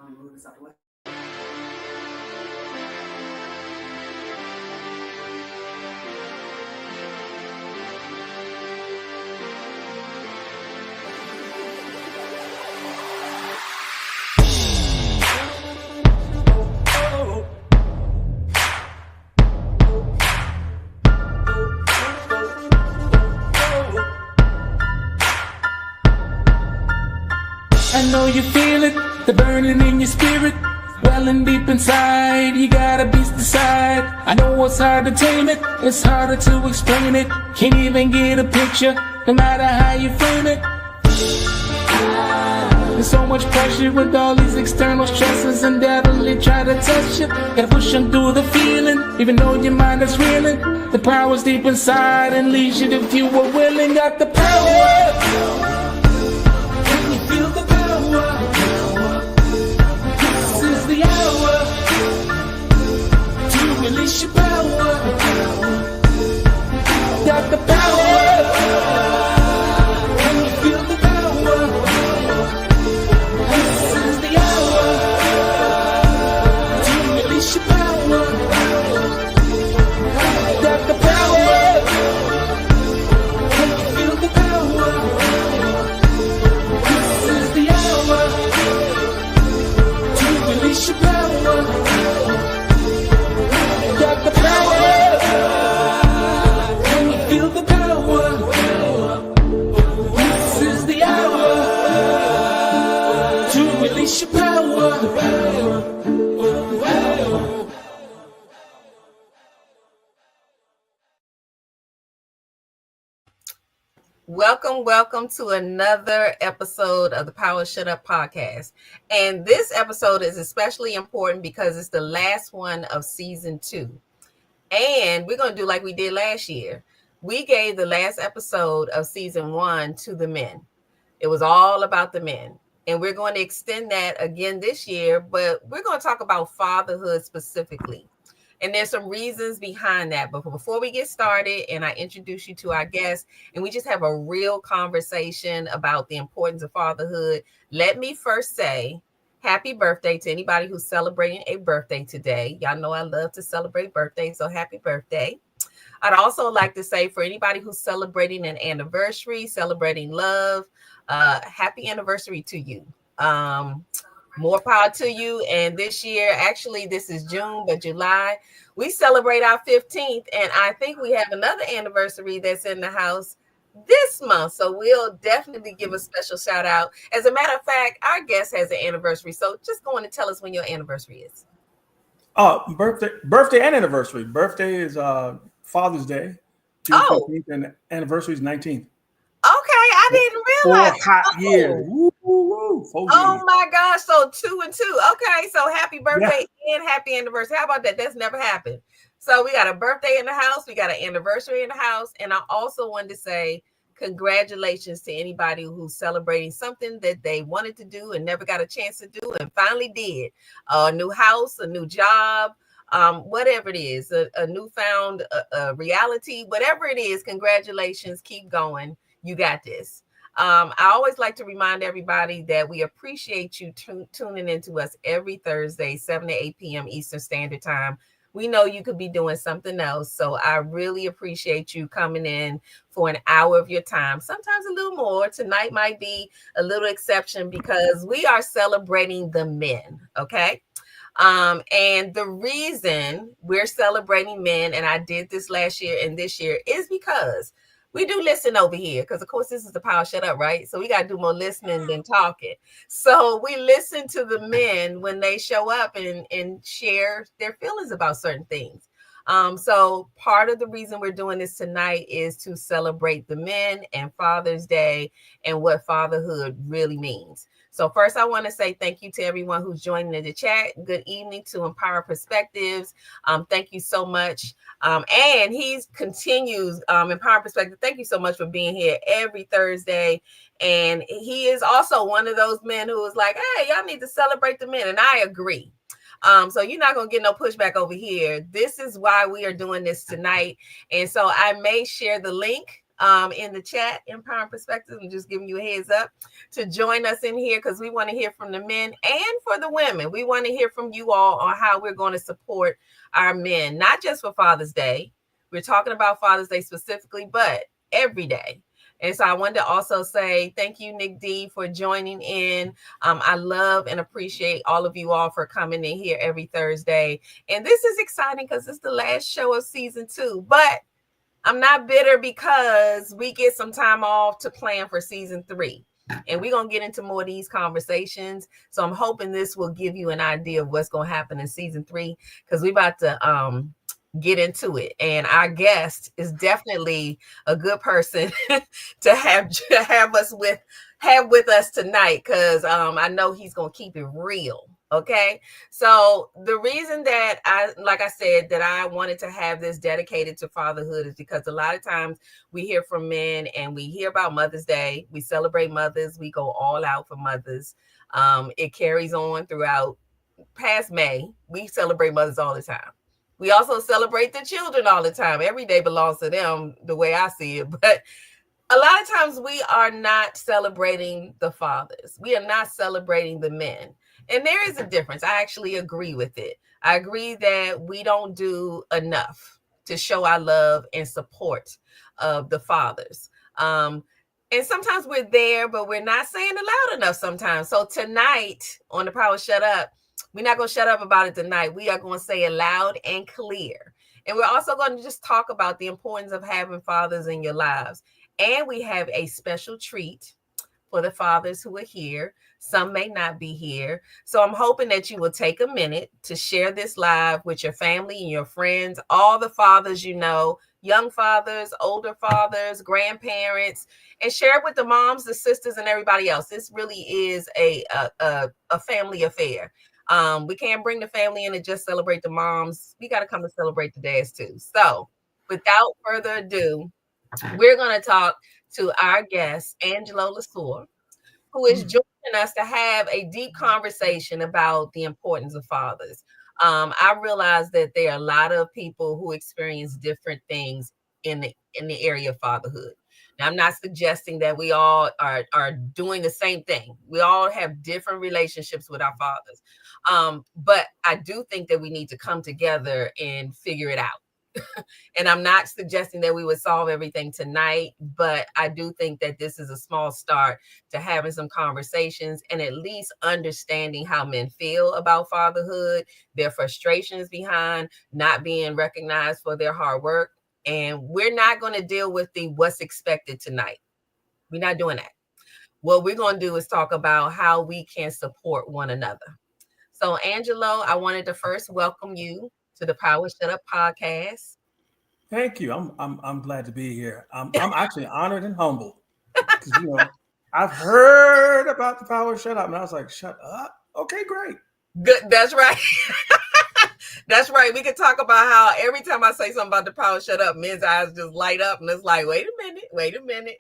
I know you feel it, the burning in your spirit, welling deep inside, you got a beast inside. I know it's hard to tame it, it's harder to explain it, can't even get a picture, no matter how you frame it. There's so much pressure with all these external stresses, undoubtedly try to touch you, gotta push them through the feeling, even though your mind is reeling. The power's deep inside and leads you if you were willing, got the power. Release your power. Got the power. Can you feel the power? This is the hour to release your power. Got the power. Can you feel the power? This is the hour to release your power. Got the power. Can you feel the power? This is the hour to release your power. Welcome to another episode of the Power Shut Up podcast. And this episode is especially important because it's the last one of season 2. And we're going to do like we did last year. We gave the last episode of season 1 to the men. It was all about the men. And we're going to extend that again this year, but we're going to talk about fatherhood specifically. And there's some reasons behind that. But before we get started and I introduce you to our guest and we just have a real conversation about the importance of fatherhood, let me first say happy birthday to anybody who's celebrating a birthday today. Y'all know I love to celebrate birthdays, so happy birthday. I'd also like to say for anybody who's celebrating an anniversary, celebrating love, happy anniversary to you. More power to you. And this year, actually, this is June, but July, we celebrate our 15th. And I think we have another anniversary that's in the house this month. So we'll definitely give a special shout out. As a matter of fact, our guest has an anniversary. So just go on and tell us when your anniversary is. Birthday and anniversary. Birthday is Father's Day, June 15th, and anniversary is 19th. Okay, I didn't realize. 4 hot years. Woo, woo, woo. Oh my gosh, so 2 and 2. Okay, so happy birthday and happy anniversary. How about that? That's never happened. So we got a birthday in the house, we got an anniversary in the house, and I also wanted to say congratulations to anybody who's celebrating something that they wanted to do and never got a chance to do and finally did. A new house, a new job, whatever it is, a newfound reality, whatever it is, congratulations, keep going. You got this. I always like to remind everybody that we appreciate you tuning into us every Thursday, 7 to 8 p.m. Eastern Standard Time. We know you could be doing something else, so I really appreciate you coming in for an hour of your time, sometimes a little more. Tonight might be a little exception because we are celebrating the men, okay? And the reason we're celebrating men, and I did this last year and this year, is because we do listen over here because, of course, this is the Power Shut Up, right? So we got to do more listening than talking. So we listen to the men when they show up and share their feelings about certain things. So part of the reason we're doing this tonight is to celebrate the men and Father's Day and what fatherhood really means. So first, I want to say thank you to everyone who's joining in the chat. Good evening to Empower Perspectives. Thank you so much. And he continues, Empower Perspective. Thank you so much for being here every Thursday. And he is also one of those men who is like, hey, y'all need to celebrate the men. And I agree. So you're not going to get no pushback over here. This is why we are doing this tonight. And so I may share the link in the chat, Empowering Perspectives. I'm just giving you a heads up to join us in here because we want to hear from the men and for the women. We want to hear from you all on how we're going to support our men, not just for Father's Day. We're talking about Father's Day specifically, but every day. And so I wanted to also say thank you, Nick D, for joining in. I love and appreciate all of you all for coming in here every Thursday. And this is exciting because it's the last show of season 2. But I'm not bitter because we get some time off to plan for season 3. And we're going to get into more of these conversations. So I'm hoping this will give you an idea of what's going to happen in season 3 because we're about to get into it. And our guest is definitely a good person to have with us tonight because I know he's going to keep it real. Okay, so the reason that I said, that I wanted to have this dedicated to fatherhood is because a lot of times we hear from men and we hear about Mother's Day. We celebrate mothers. We go all out for mothers. It carries on throughout past May. We celebrate mothers all the time. We also celebrate the children all the time. Every day belongs to them, the way I see it. But a lot of times we are not celebrating the fathers. We are not celebrating the men. And there is a difference. I actually agree with it. I agree that we don't do enough to show our love and support of the fathers. And sometimes we're there, but we're not saying it loud enough sometimes. So tonight on The Power Shut Up, we're not going to shut up about it tonight. We are going to say it loud and clear. And we're also going to just talk about the importance of having fathers in your lives. And we have a special treat for the fathers who are here. Some may not be here. So I'm hoping that you will take a minute to share this live with your family and your friends, all the fathers you know, young fathers, older fathers, grandparents, and share it with the moms, the sisters, and everybody else. This really is a family affair. We can't bring the family in and just celebrate the moms. We got to come to celebrate the dads too. So without further ado, we're going to talk to our guest, Angelo Lasure, who is joining us to have a deep conversation about the importance of fathers. I realize that there are a lot of people who experience different things in the area of fatherhood. Now, I'm not suggesting that we all are doing the same thing. We all have different relationships with our fathers. But I do think that we need to come together and figure it out. And I'm not suggesting that we would solve everything tonight, but I do think that this is a small start to having some conversations and at least understanding how men feel about fatherhood, their frustrations behind not being recognized for their hard work. And we're not going to deal with the what's expected tonight. We're not doing that. What we're going to do is talk about how we can support one another. So, Angelo, I wanted to first welcome you to the Power Shut Up podcast. Thank you. I'm glad to be here. I'm actually honored and humbled because I've heard about the Power Shut Up, and I was like, shut up. Okay, great. Good. That's right. That's right. We can talk about how every time I say something about the Power Shut Up, men's eyes just light up, and it's like, wait a minute.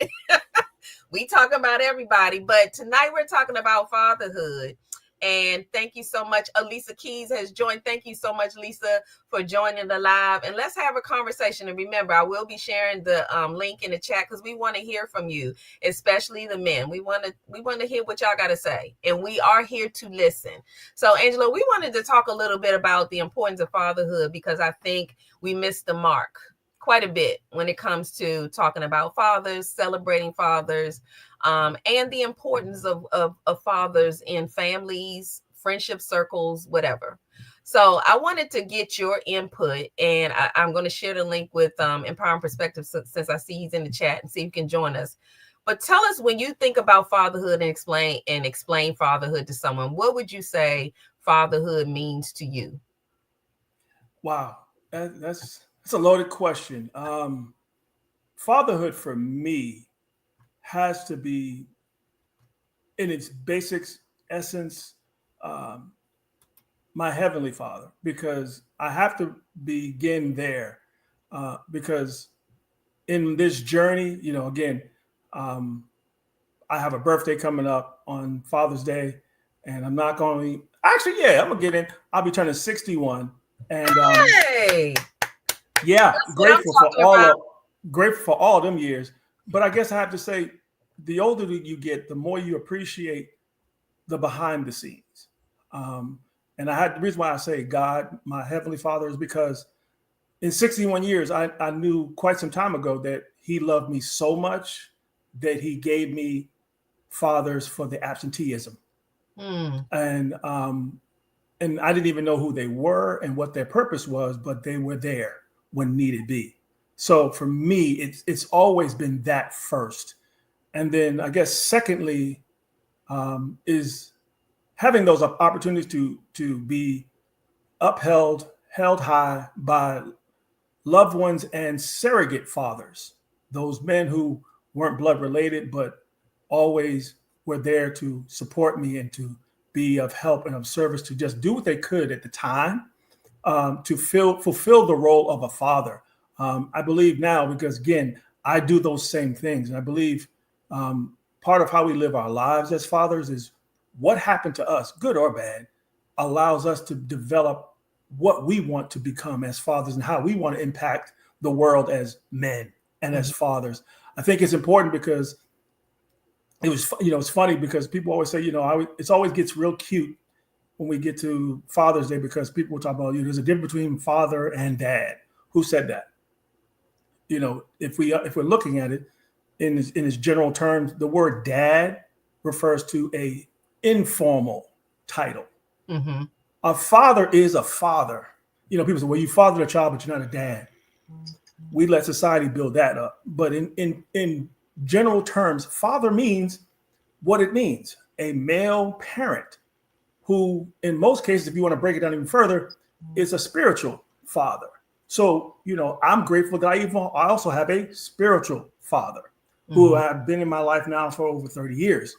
We talk about everybody, but tonight we're talking about fatherhood. And thank you so much. Elisa Keys has joined. Thank you so much, Lisa, for joining the live. And let's have a conversation. And remember, I will be sharing the link in the chat because we want to hear from you, especially the men. We want to hear what y'all got to say. And we are here to listen. So, Angelo, we wanted to talk a little bit about the importance of fatherhood because I think we missed the mark quite a bit when it comes to talking about fathers, celebrating fathers, and the importance of fathers in families, friendship circles, whatever. So I wanted to get your input, and I'm going to share the link with Empowering Perspectives since I see he's in the chat and see if you can join us. But tell us, when you think about fatherhood and explain fatherhood to someone, what would you say fatherhood means to you? Wow, that's a loaded question. Fatherhood for me has to be, in its basic essence, my heavenly Father, because I have to begin there. Because in this journey, again, I have a birthday coming up on Father's Day, and I'm not going to actually, I'm gonna get in. I'll be turning 61, and hey, grateful for all them years. But I guess I have to say, the older you get, the more you appreciate the behind the scenes. And the reason why I say God, my Heavenly Father, is because in 61 years, I knew quite some time ago that He loved me so much that He gave me fathers for the absenteeism. And I didn't even know who they were and what their purpose was, but they were there when needed be. So for me, it's always been that first. And then I guess secondly, is having those opportunities to be held high by loved ones and surrogate fathers, those men who weren't blood related, but always were there to support me and to be of help and of service, to just do what they could at the time, to fulfill the role of a father. I believe now, because again, I do those same things. And I believe part of how we live our lives as fathers is what happened to us, good or bad, allows us to develop what we want to become as fathers and how we want to impact the world as men and as fathers. I think it's important because it's funny because people always say, it always gets real cute when we get to Father's Day, because people will talk about, there's a difference between father and dad. Who said that? If we're looking at it in its general terms, the word dad refers to a informal title. Mm-hmm. A father is a father. People say, well, you fathered a child, but you're not a dad. We let society build that up. But in general terms, father means what it means: a male parent who, in most cases, if you want to break it down even further, is a spiritual father. So, I'm grateful that I also have a spiritual father who have been in my life now for over 30 years.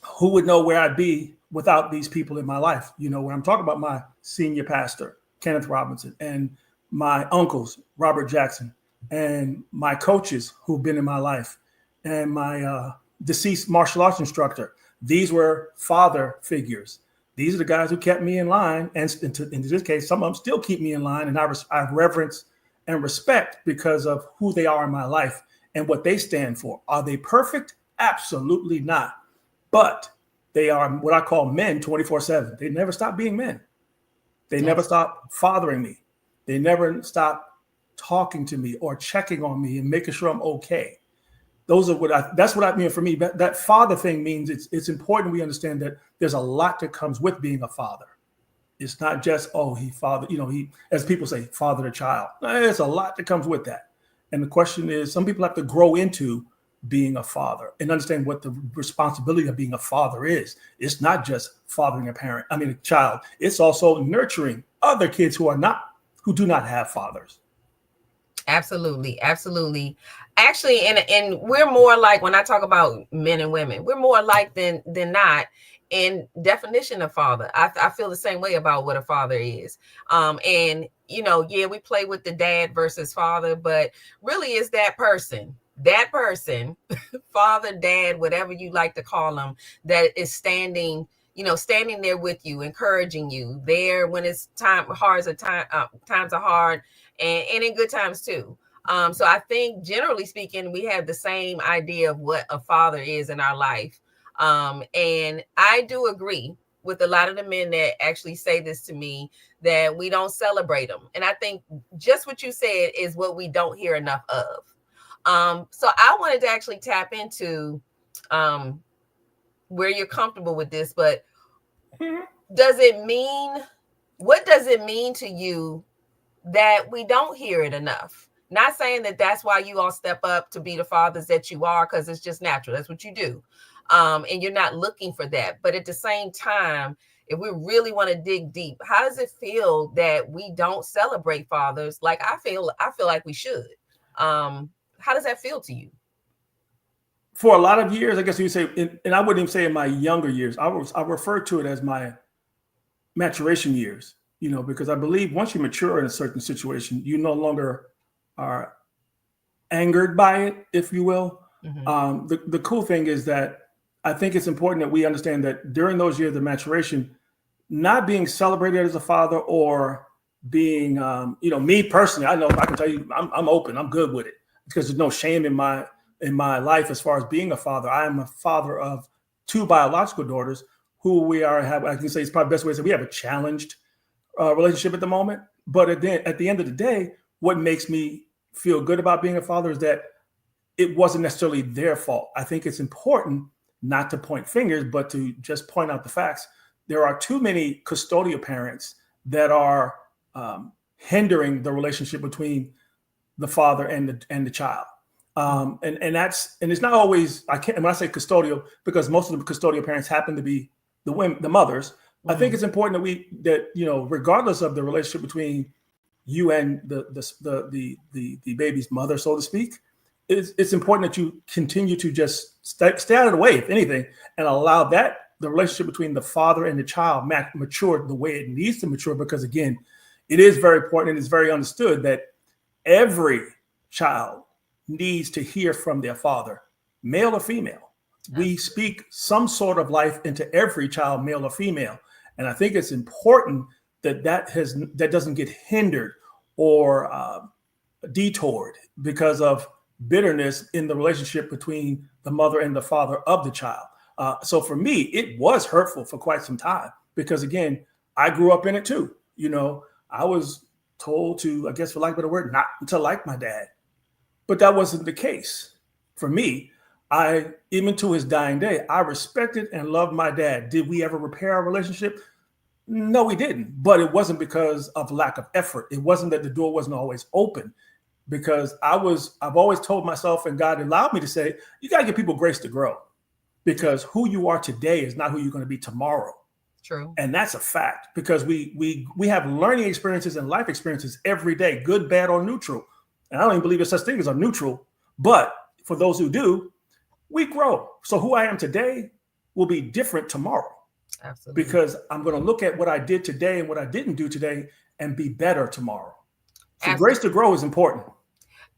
Who would know where I'd be without these people in my life? When I'm talking about my senior pastor, Kenneth Robinson, and my uncles, Robert Jackson, and my coaches who've been in my life, and my deceased martial arts instructor. These were father figures. These are the guys who kept me in line. And in this case, some of them still keep me in line. And I reverence and respect because of who they are in my life and what they stand for. Are they perfect? Absolutely not. But they are what I call men 24/7. They never stop being men. They never stop fathering me. They never stop talking to me or checking on me and making sure I'm okay. That's what I mean. For me, that father thing means it's important we understand that there's a lot that comes with being a father. It's not just, he fathered, he, as people say, fathered a child. There's a lot that comes with that. And the question is, some people have to grow into being a father and understand what the responsibility of being a father is. It's not just fathering a child. It's also nurturing other kids who do not have fathers. Absolutely. Absolutely. Actually, and we're more like, when I talk about men and women, we're more alike than not in definition of father. I feel the same way about what a father is. And we play with the dad versus father, but really it's that person, father, dad, whatever you like to call them, that is standing there with you, encouraging you, there when it's times are hard, and in good times too. So I think generally speaking, we have the same idea of what a father is in our life. And I do agree with a lot of the men that actually say this to me, that we don't celebrate them. And I think just what you said is what we don't hear enough of. So I wanted to actually tap into where you're comfortable with this, but what does it mean to you that we don't hear it enough? Not saying that that's why you all step up to be the fathers that you are, because it's just natural. That's what you do. And you're not looking for that. But at the same time, if we really want to dig deep, how does it feel that we don't celebrate fathers like I feel like we should? How does that feel to you? For a lot of years, I guess you say, and I wouldn't even say in my younger years, I refer to it as my maturation years, because I believe once you mature in a certain situation, you no longer are angered by it, if you will. Mm-hmm. The cool thing is that I think it's important that we understand that during those years of maturation, not being celebrated as a father or being, me personally, I know I can tell you, I'm open, I'm good with it. because there's no shame in my life as far as being a father. I am a father of 2 biological daughters who I can say it's probably the best way to say we have a challenged relationship at the moment. But at the end of the day, what makes me feel good about being a father is that it wasn't necessarily their fault. I think it's important not to point fingers, but to just point out the facts. There are too many custodial parents that are hindering the relationship between the father and the child. And it's not always, when I say custodial, because most of the custodial parents happen to be the mothers. I think it's important that regardless of the relationship between you and the baby's mother, so to speak, it's important that you continue to just stay out of the way, if anything, and allow the relationship between the father and the child mature the way it needs to mature. Because again, it is very important and it's very understood that every child needs to hear from their father, male or female. We speak some sort of life into every child, male or female. And I think it's important that doesn't get hindered or detoured because of bitterness in the relationship between the mother and the father of the child. So for me, it was hurtful for quite some time because, again, I grew up in it too. I was told to, I guess for lack of a better word, not to like my dad. But that wasn't the case for me. Even to his dying day, I respected and loved my dad. Did we ever repair our relationship? No, we didn't. But it wasn't because of lack of effort. It wasn't that the door wasn't always open, because I've always told myself, and God allowed me to say, you got to give people grace to grow, because who you are today is not who you're going to be tomorrow. True. And that's a fact, because we have learning experiences and life experiences every day, good, bad, or neutral. And I don't even believe there's such thing as a neutral, but for those who do, we grow. So who I am today will be different tomorrow. Absolutely. Because I'm going to look at what I did today and what I didn't do today and be better tomorrow. So grace to grow is important.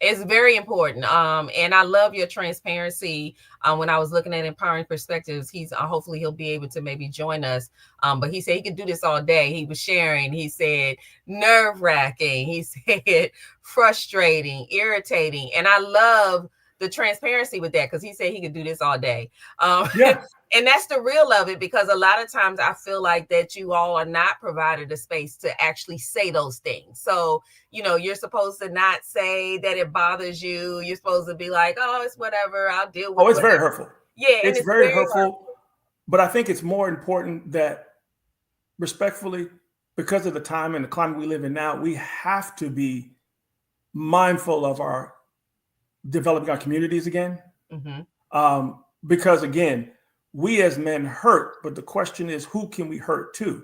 It's very important. And I love your transparency. When I was looking at Empowering Perspectives, hopefully he'll be able to maybe join us. But he said he could do this all day. He was sharing. He said nerve-wracking. He said frustrating, irritating. And I love the transparency with that, because he said he could do this all day. And that's the real of it, because a lot of times I feel like that you all are not provided a space to actually say those things. So, you're supposed to not say that it bothers you. You're supposed to be like, oh, it's whatever, I'll deal with it. Oh, it's very hurtful. Yeah. It's very hurtful. But I think it's more important that, respectfully, because of the time and the climate we live in now, we have to be mindful of developing our communities again. Mm-hmm. Because again, we as men hurt, but the question is, who can we hurt too?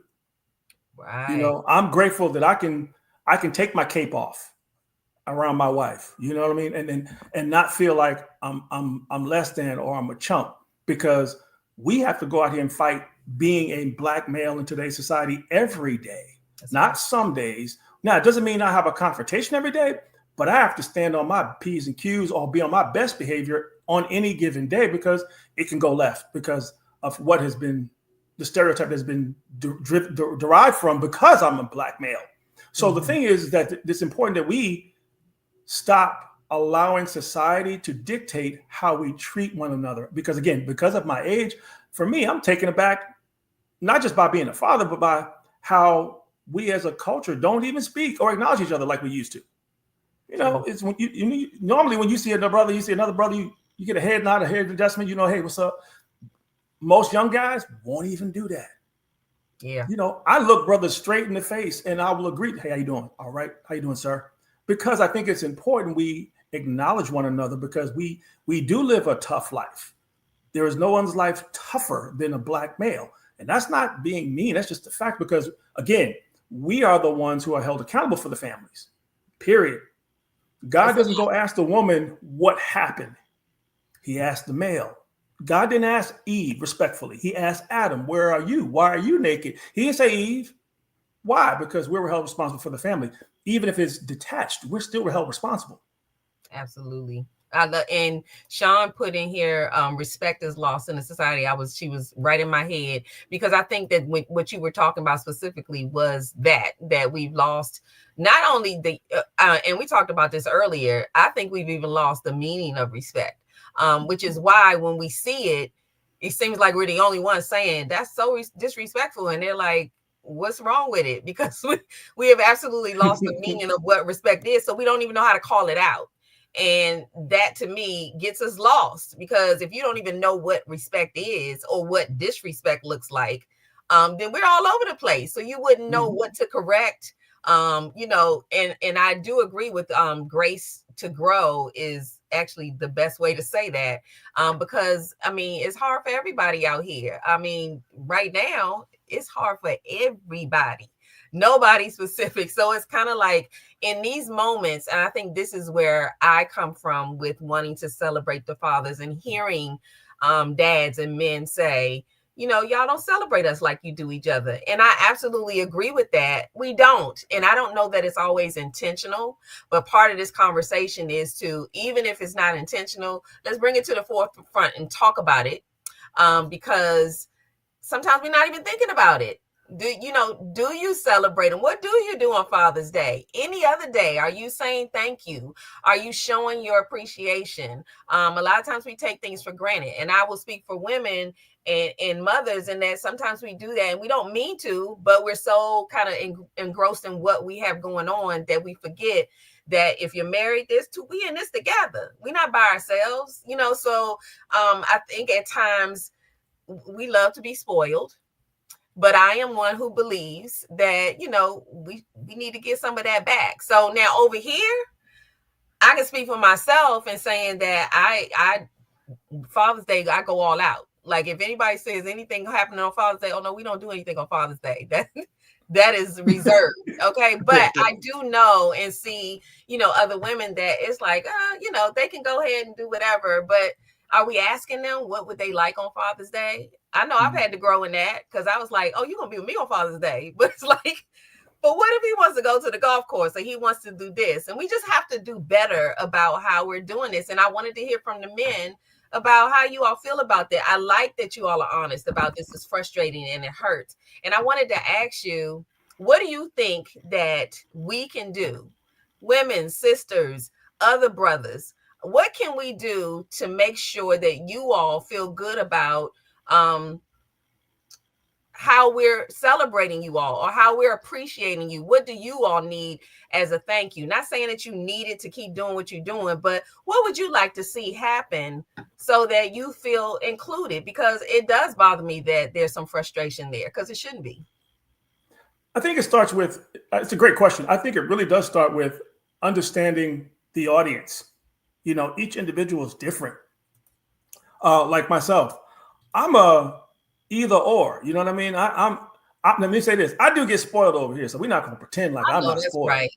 Right. I'm grateful that I can take my cape off around my wife. You know what I mean? And not feel like I'm less than, or I'm a chump, because we have to go out here and fight being a Black male in today's society every day. That's not right. Some days. Now, it doesn't mean I have a confrontation every day, but I have to stand on my P's and Q's or be on my best behavior on any given day, because it can go left because of what has been the stereotype that's been derived from, because I'm a Black male. So The thing is that it's important that we stop allowing society to dictate how we treat one another. Because again, because of my age, for me, I'm taken aback, not just by being a father, but by how we as a culture don't even speak or acknowledge each other like we used to. It's when you normally when you see another brother, you get a head nod, a head adjustment, hey, what's up? Most young guys won't even do that. Yeah. I look brothers straight in the face and I will agree. Hey, how you doing? All right. How you doing, sir? Because I think it's important we acknowledge one another, because we do live a tough life. There is no one's life tougher than a Black male. And that's not being mean. That's just the fact, because again, we are the ones who are held accountable for the families, period. God doesn't go ask the woman what happened. He asked the male. God didn't ask Eve respectfully. He asked Adam, where are you? Why are you naked? He didn't say Eve. Why? Because we were held responsible for the family. Even if it's detached, we're still held responsible. Absolutely. And Sean put in here, respect is lost in the society. She was right in my head, because I think that what you were talking about specifically was that we've lost not only the, and we talked about this earlier, I think we've even lost the meaning of respect, which is why when we see it, it seems like we're the only ones saying that's so disrespectful. And they're like, what's wrong with it? Because we have absolutely lost the meaning of what respect is. So we don't even know how to call it out. And that to me gets us lost, because if you don't even know what respect is or what disrespect looks like, then we're all over the place. So you wouldn't know what to correct. And I do agree with grace to grow is actually the best way to say that, because I mean, it's hard for everybody out here. I mean, right now it's hard for everybody, nobody specific. So it's kind of like in these moments, and I think this is where I come from with wanting to celebrate the fathers and hearing dads and men say, y'all don't celebrate us like you do each other. And I absolutely agree with that. We don't. And I don't know that it's always intentional, but part of this conversation is to, even if it's not intentional, let's bring it to the forefront and talk about it, because sometimes we're not even thinking about it. Do you celebrate them? What do you do on Father's Day? Any other day? Are you saying thank you? Are you showing your appreciation? A lot of times we take things for granted, and I will speak for women and mothers, and that sometimes we do that and we don't mean to, but we're so kind of engrossed in what we have going on that we forget that if you're married, we in this together. We're not by ourselves, So I think at times we love to be spoiled. But I am one who believes that, we need to get some of that back. So now over here, I can speak for myself and saying that I Father's Day, I go all out. Like if anybody says anything happening on Father's Day, oh no, we don't do anything on Father's Day. That is reserved. Okay. But I do know and see, other women that it's like, they can go ahead and do whatever. But are we asking them what would they like on Father's Day? I know I've had to grow in that, because I was like, oh, you're going to be with me on Father's Day. But it's like, but what if he wants to go to the golf course or he wants to do this? And we just have to do better about how we're doing this. And I wanted to hear from the men about how you all feel about that. I like that you all are honest about this. It's frustrating and it hurts. And I wanted to ask you, what do you think that we can do? Women, sisters, other brothers, what can we do to make sure that you all feel good about how we're celebrating you all or how we're appreciating you? What do you all need as a thank you? Not saying that you need it to keep doing what you're doing, but what would you like to see happen so that you feel included? Because it does bother me that there's some frustration there, because it shouldn't be. I think it starts with, it's a great question. I think it really does start with understanding the audience. Each individual is different. Like myself, I'm a either or, you know what I mean? Let me say this. I do get spoiled over here, so we're not going to pretend like I'm not spoiled. Right.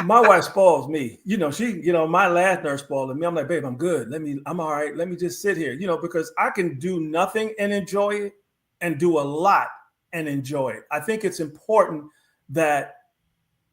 My wife spoils me. My last nurse spoiled me. I'm like, babe, I'm good. I'm all right. Let me just sit here, because I can do nothing and enjoy it, and do a lot and enjoy it. I think it's important that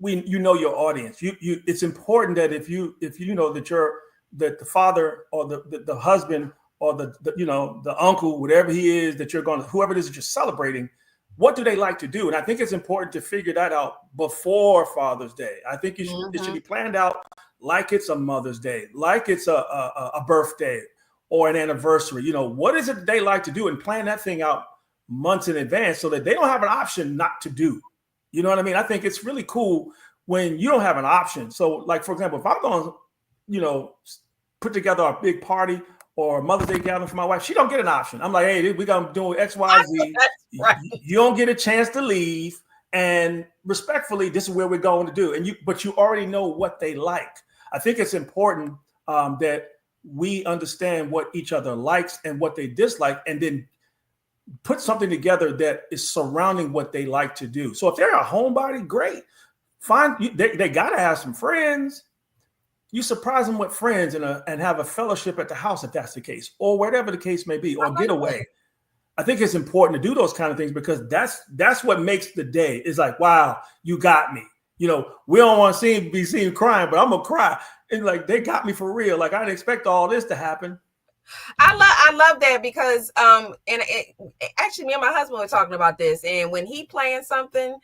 your audience. It's important that if you know that the father or the husband or the uncle, whatever he is that whoever it is that you're celebrating, what do they like to do? And I think it's important to figure that out before Father's Day. I think it should be planned out like it's a Mother's Day, like it's a birthday or an anniversary. What is it that they like to do, and plan that thing out months in advance so that they don't have an option not to do. You know what I mean? I think it's really cool when you don't have an option. So like, for example, if I'm going to, put together a big party or a Mother's Day gathering for my wife, she don't get an option. I'm like, hey, we're going to do X, Y, Z. Right. You don't get a chance to leave. And respectfully, this is where we're going to do. But you already know what they like. I think it's important that we understand what each other likes and what they dislike, and then put something together that is surrounding what they like to do. So if they're a homebody, great. Fine. They got to have some friends. You surprise them with friends and have a fellowship at the house if that's the case, or whatever the case may be, or get away. I think it's important to do those kind of things, because that's what makes the day. It's like, wow, you got me. We don't want to be seen crying, but I'm gonna cry. And like, they got me for real. Like, I didn't expect all this to happen. I love that because actually me and my husband were talking about this, and when he plans something,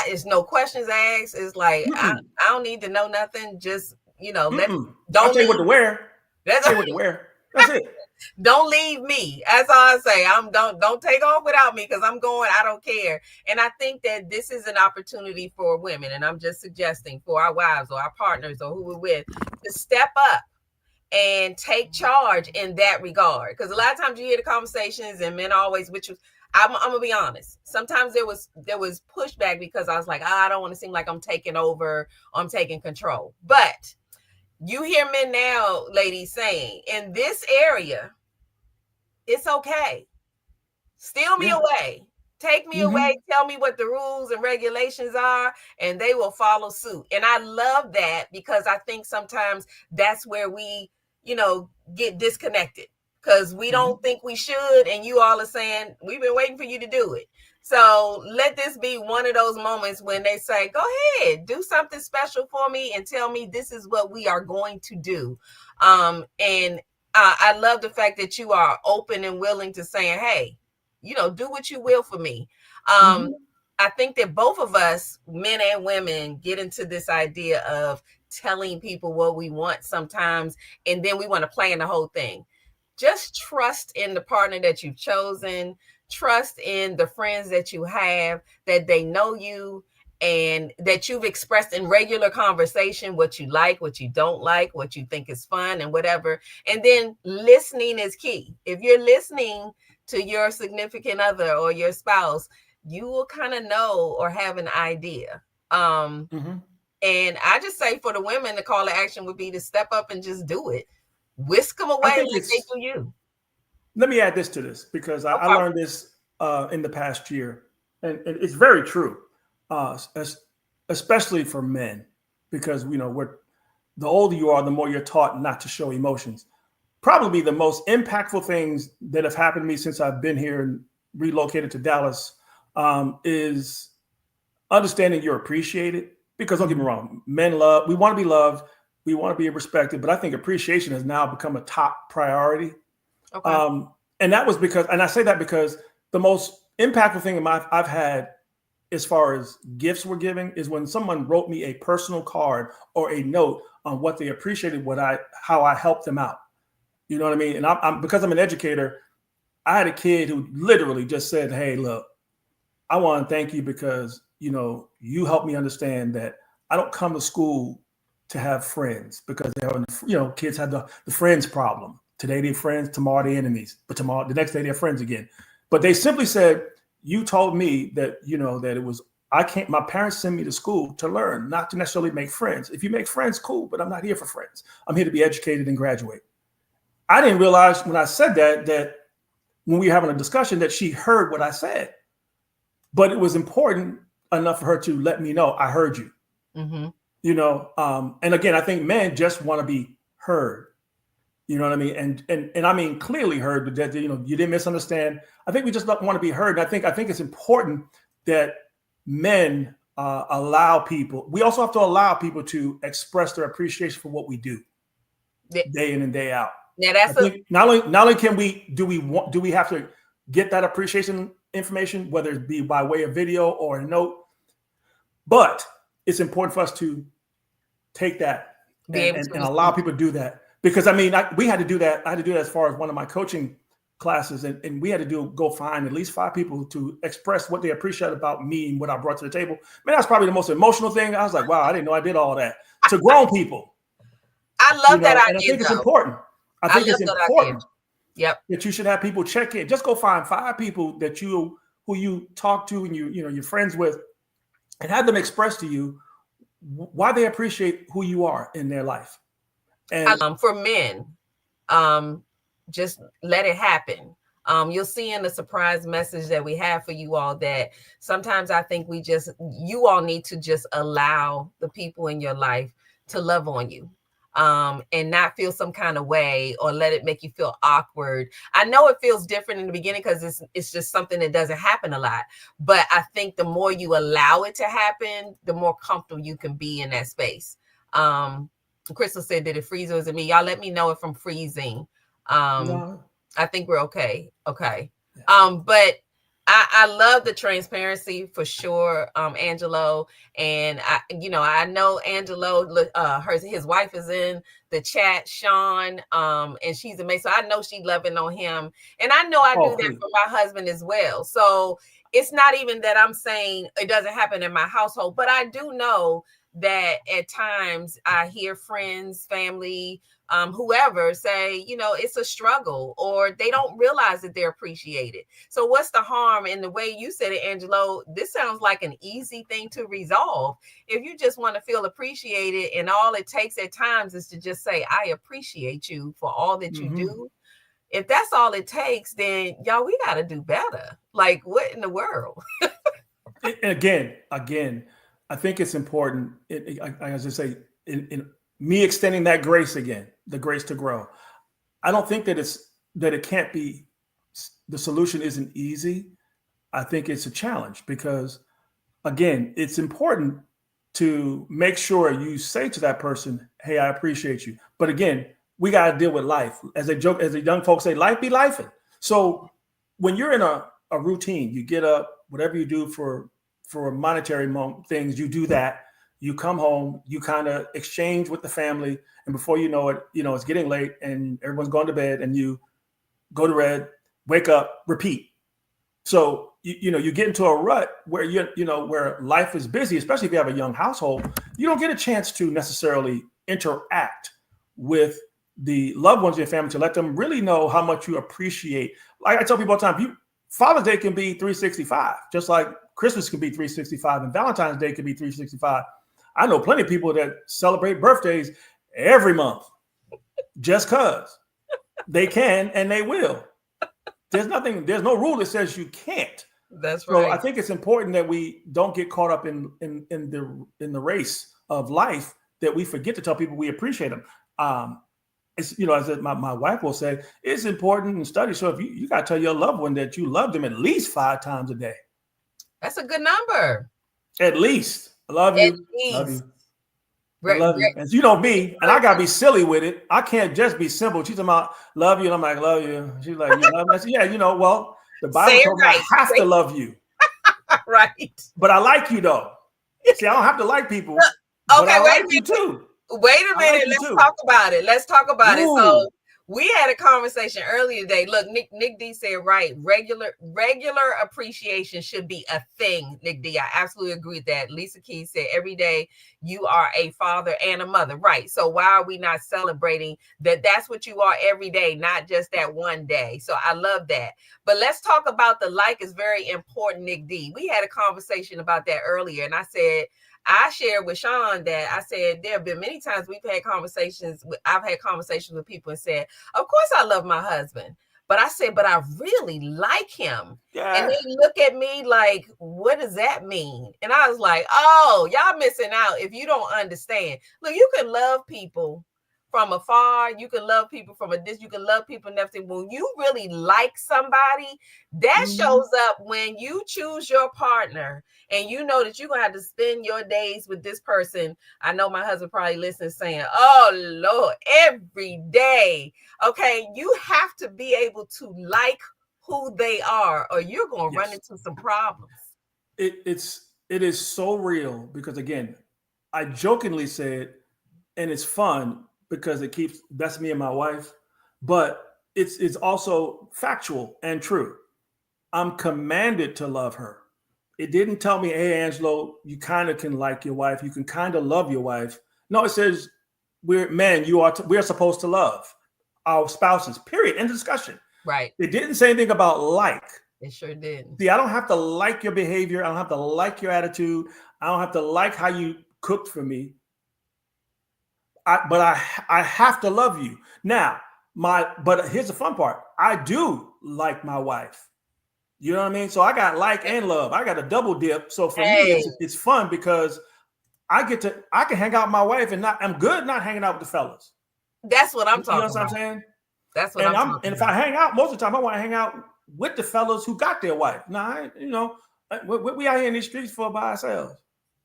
it's no questions asked. It's like I don't need to know nothing. Just I'll don't tell you what to wear. That's Tell you what to wear. That's it. Don't leave me. That's all I say. Don't take off without me because I'm going. I don't care. And I think that this is an opportunity for women, and I'm just suggesting for our wives or our partners or who we're with to step up and take charge in that regard. Because a lot of times you hear the conversations and men always, which I'm gonna be honest. Sometimes there was pushback because I was like, I don't want to seem like I'm taking over, or I'm taking control. But you hear men now, ladies, saying in this area, it's okay. Steal me away. Take me away. Tell me what the rules and regulations are, and they will follow suit. And I love that because I think sometimes that's where we, get disconnected because we don't think we should. And you all are saying, we've been waiting for you to do it. So let this be one of those moments when they say, go ahead, do something special for me and tell me this is what we are going to do. And I love the fact that you are open and willing to saying, hey, do what you will for me. I think that both of us, men and women, get into this idea of telling people what we want sometimes, and then we want to plan the whole thing. Just trust in the partner that you've chosen. Trust in the friends that you have, that they know you and that you've expressed in regular conversation what you like, what you don't like, what you think is fun and whatever. And then listening is key. If you're listening to your significant other or your spouse, you will kind of know or have an idea. And I just say for the women, the call to action would be to step up and just do it. Whisk them away like they do you. Let me add this to this because I learned this in the past year, and it's very true, especially for men, because the older you are, the more you're taught not to show emotions. Probably the most impactful things that have happened to me since I've been here and relocated to Dallas is understanding you're appreciated. Because don't get me wrong, we want to be loved, we want to be respected, but I think appreciation has now become a top priority. Okay. And that was because, and I say that because the most impactful thing I've had as far as gifts we're giving is when someone wrote me a personal card or a note on what they appreciated, how I helped them out. You know what I mean? And I'm because I'm an educator, I had a kid who literally just said, hey, look, I want to thank you because, you helped me understand that I don't come to school to have friends because kids have the friends problem. Today they're friends, tomorrow they're enemies, but the next day they're friends again. But they simply said, you told me that, that it was, my parents sent me to school to learn, not to necessarily make friends. If you make friends, cool, but I'm not here for friends. I'm here to be educated and graduate. I didn't realize when I said that when we were having a discussion that she heard what I said, but it was important enough for her to let me know I heard you. And again, I think men just want to be heard. You know what I mean? And I mean clearly heard that you didn't misunderstand. I think we just want to be heard. And I think it's important that men allow people. We also have to allow people to express their appreciation for what we do day in and day out. Yeah, that's not only can do we have to get that appreciation information, whether it be by way of video or a note, but it's important for us to take that and allow people to do that. Because we had to do that. I had to do that as far as one of my coaching classes, and we had to go find at least 5 people to express what they appreciate about me and what I brought to the table. Man, that's probably the most emotional thing. I was like, wow, I didn't know I did all that to grown people. I love that idea. And I think it's important. I think it's important. Yep. That you should have people check in. Just go find 5 people that who you talk to and you're friends with, and have them express to you why they appreciate who you are in their life. And for men, just let it happen. You'll see in the surprise message that we have for you all that sometimes I think you all need to just allow the people in your life to love on you. And not feel some kind of way or let it make you feel awkward. I know it feels different in the beginning because it's just something that doesn't happen a lot. But I think the more you allow it to happen, the more comfortable you can be in that space. Crystal said, did it freeze or is it me? Y'all let me know if I'm freezing. No. I think we're okay. Okay. Yeah. But I love the transparency for sure, Angelo. And I know Angelo, his wife is in the chat, Sean, and she's amazing. So I know she's loving on him. And I know I do that Please. for my husband as well. So it's not even that I'm saying it doesn't happen in my household, but I do know that at times I hear friends, family, whoever say, it's a struggle, or they don't realize that they're appreciated. So what's the harm in the way you said it, Angelo? This sounds like an easy thing to resolve. If you just want to feel appreciated, and all it takes at times is to just say, I appreciate you for all that you do. If that's all it takes, then y'all, we got to do better. Like, what in the world? Again, I think it's important. As I say, in me extending that grace again, the grace to grow. I don't think that it can't be. The solution isn't easy. I think it's a challenge because, again, it's important to make sure you say to that person, "Hey, I appreciate you." But again, we got to deal with life. As the young folks say, life be lifing. So when you're in a routine, you get up, whatever you do for monetary things, you do that. You come home, you kind of exchange with the family, and before you know it, it's getting late and everyone's going to bed, and you go to bed, wake up, repeat. So you get into a rut where where life is busy, especially if you have a young household. You don't get a chance to necessarily interact with the loved ones in your family to let them really know how much you appreciate. Like I tell people all the time, Father's Day can be 365, just like Christmas can be 365, and Valentine's Day can be 365. I know plenty of people that celebrate birthdays every month just because they can and they will. There's no rule that says you can't. That's right. So I think it's important that we don't get caught up in the race of life, that we forget to tell people we appreciate them. It's as my wife will say, it's important in studies. So if you got to tell your loved one that you love them at least 5 times a day. That's a good number. At least. I love you. Love you. I love you. And you know me, and I gotta be silly with it. I can't just be simple. She's talking about love you, and I'm like, love you. She's like, you love me. I said, yeah, well, the Bible told me I have to love you. Right. But I like you though. See, I don't have to like people. Okay, but I like you too. Wait a minute. Let's talk about it. Ooh. So we had a conversation earlier today. Look, Nick D said, right, regular appreciation should be a thing. Nick D, I absolutely agree with that. Lisa Keys said, every day you are a father and a mother. Right. So why are we not celebrating that? That's what you are every day, not just that one day. So I love that. But let's talk about the like is very important, Nick D. We had a conversation about that earlier, and I shared with Sean that I said there have been many times I've had conversations with people and said, of course I love my husband, but I said, but I really like him. Yeah. And they look at me like, what does that mean? And I was like, oh, y'all missing out if you don't understand. Look, you can love people from afar, you can love people from a distance, you can love people and everything. When you really like somebody, that shows up when you choose your partner and you know that you're gonna have to spend your days with this person. I know my husband probably listens saying, oh Lord, every day. Okay, you have to be able to like who they are, or you're gonna run into some problems. It is so real because, again, I jokingly said, and it's fun because that's me and my wife, but it's also factual and true. I'm commanded to love her. It didn't tell me, hey, Angelo, you kind of can like your wife. You can kind of love your wife. No, it says we're supposed to love our spouses, period. End of discussion. Right. It didn't say anything about like. It sure didn't. See, I don't have to like your behavior. I don't have to like your attitude. I don't have to like how you cooked for me. But I have to love you. Now, but here's the fun part. I do like my wife. You know what I mean? So I got like and love. I got a double dip. So for me, it's fun because I can hang out with my wife and I'm good not hanging out with the fellas. That's what I'm talking about. You know what I'm saying? That's what I'm talking about. And if I hang out, most of the time I want to hang out with the fellas who got their wife. Now, we out here in these streets by ourselves.